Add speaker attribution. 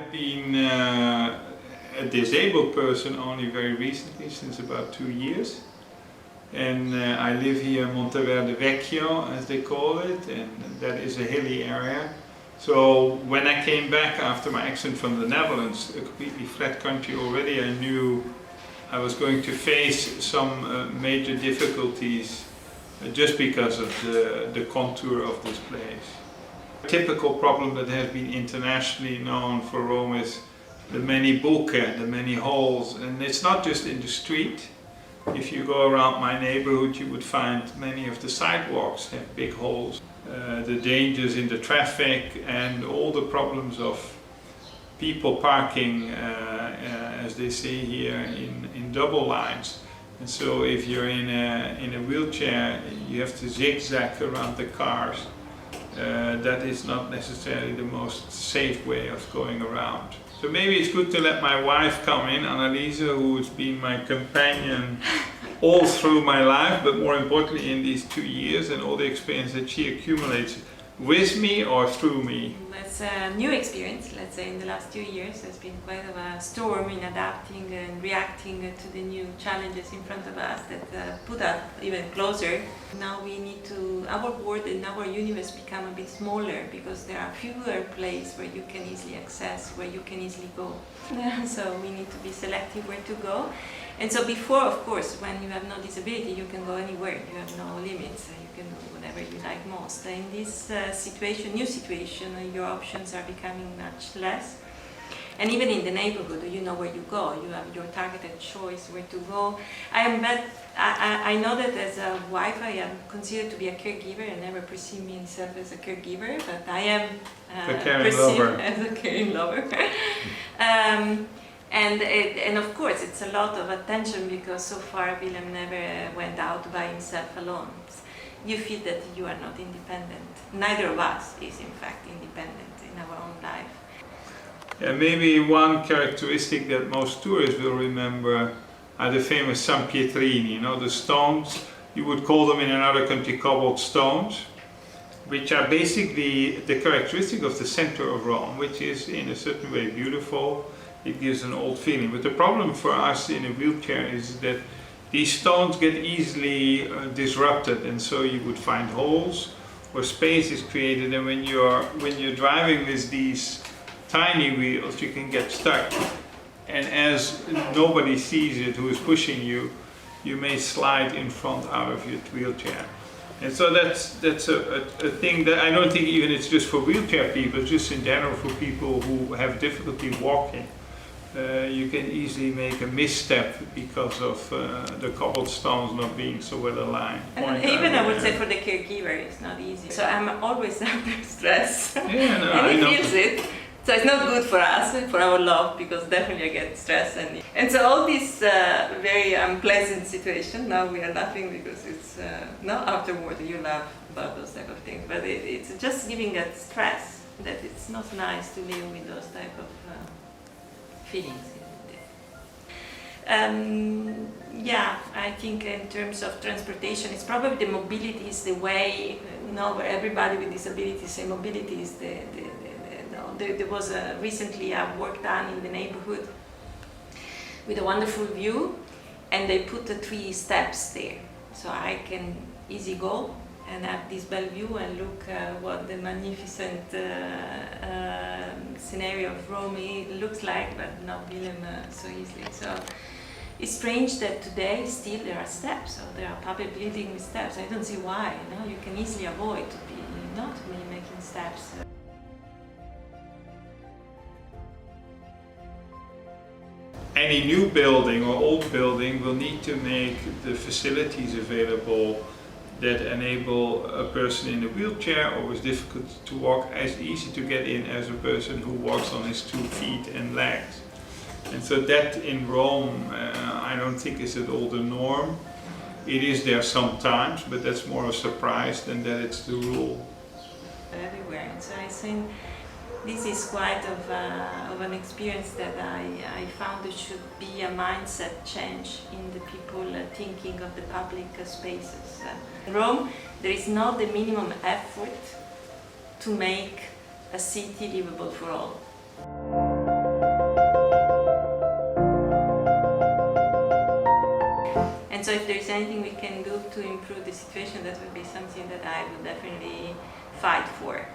Speaker 1: I've been a disabled person only very recently, since about 2 years. And I live here in Monteverde Vecchio, as they call it, and that is a hilly area. So when I came back after my accident from the Netherlands, a completely flat country already, I knew I was going to face some major difficulties just because of the contour of this place. A typical problem that has been internationally known for Rome is the many buche, the many holes, and it's not just in the street. If you go around my neighborhood, you would find many of the sidewalks have big holes. The dangers in the traffic and all the problems of people parking, as they say here, in double lines. And so if you're in a wheelchair, you have to zigzag around the cars. That is not necessarily the most safe way of going around. So maybe it's good to let my wife come in, Annalise, who has been my companion all through my life, but more importantly in these 2 years and all the experience that she accumulates with me or through me.
Speaker 2: It's a new experience, let's say. In the last 2 years there's been quite a storm in adapting and reacting to the new challenges in front of us that put us even closer. Now we need to, our world and our universe become a bit smaller because there are fewer places where you can easily access, where you can easily go. So we need to be selective where to go. And so before, of course, when you have no disability, you can go anywhere, you have no limits, you can do whatever you like most. In this new situation, your options are becoming much less. And even in the neighborhood, you know where you go, you have your targeted choice where to go. I know that as a wife, I am considered to be a caregiver. I never perceive myself as a caregiver, but I am perceived as a caring lover. And of course it's a lot of attention because so far Willem never went out by himself alone. You feel that you are not independent. Neither of us is in fact independent in our own life.
Speaker 1: Yeah, maybe one characteristic that most tourists will remember are the famous San Pietrini, you know, the stones. You would call them in another country cobbled stones, which are basically the characteristic of the center of Rome, which is in a certain way beautiful. It gives an old feeling. But the problem for us in a wheelchair is that these stones get easily disrupted, and so you would find holes or space is created, and when you're driving with these tiny wheels, you can get stuck. And as nobody sees it who is pushing you, you may slide in front out of your wheelchair. And so that's a thing that I don't think even it's just for wheelchair people, just in general for people who have difficulty walking. You can easily make a misstep because of the cobblestones not being so well aligned.
Speaker 2: And even I would say for the caregiver it's not easy. So I'm always under stress.
Speaker 1: Yeah, no,
Speaker 2: and he feels it. So it's not good for us, for our love, because definitely I get stressed. And so all this very unpleasant situation, now we are laughing because it's, now afterward you laugh about those type of things, but it's just giving us stress that it's not nice to live with those type of feelings. Yeah, I think in terms of transportation, it's probably the mobility is the way, you know, where everybody with disabilities say mobility is there was recently a work done in the neighborhood with a wonderful view, and they put the 3 steps there, so I can easy go and have this bell view and look what the magnificent scenario of Rome looks like, but not Willem so easily. So it's strange that today still there are steps, so there are public buildings with steps. I don't see why. You know, you can easily avoid to be not making steps.
Speaker 1: Any new building or old building will need to make the facilities available that enable a person in a wheelchair or with difficulty to walk as easy to get in as a person who walks on his 2 feet and legs. And so that in Rome I don't think is at all the norm. It is there sometimes, but that's more a surprise than that it's the rule.
Speaker 2: Everywhere. And so I think this is quite of an experience that I found there should be a mindset change in the people thinking of the public spaces. In Rome, there is not the minimum effort to make a city livable for all. And so if there's anything we can do to improve the situation, that would be something that I would definitely fight for.